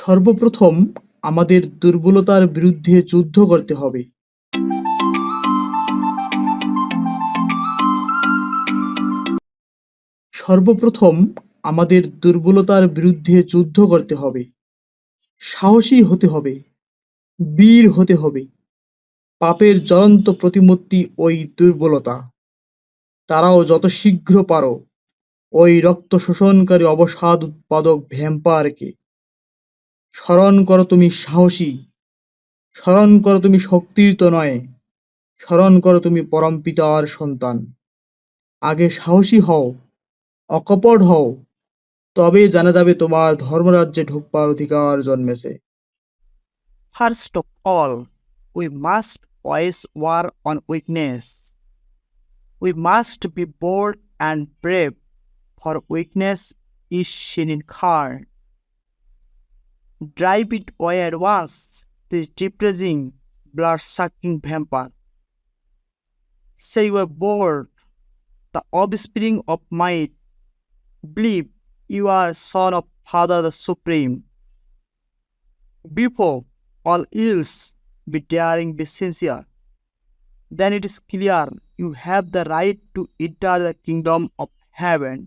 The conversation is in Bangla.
সর্বপ্রথম আমাদের দুর্বলতার বিরুদ্ধে যুদ্ধ করতে হবে। সর্বপ্রথম আমাদের দুর্বলতার বিরুদ্ধে যুদ্ধ করতে হবে। সাহসী হতে হবে, বীর হতে হবে। পাপের জ্বলন্ত প্রতিমূর্তি ওই দুর্বলতা। তাড়াও যত শীঘ্র পারো ওই রক্ত শোষণকারী অবসাদ উৎপাদক ভ্যাম্পায়ারকে। স্মরণ করো তুমি সাহসী, স্মরণ করো তুমি শক্তির তো নয়, স্মরণ করো তুমি পরমপিতার সন্তান। আগে সাহসী হও, অকপট হও, তবে জানা যাবে তোমার ধর্মরাজ্যে ঢুকবার অধিকার জন্মেছে। First of all, we must wage war on weakness. We must be bold and brave, for weakness is sin incarnate. Drive it away at once, this depressing, blood-sucking vampire. Say you are bold, the offspring of might. Believe you are son of Father the Supreme. Before all else, be daring, be sincere. Then it is clear you have the right to enter the kingdom of heaven.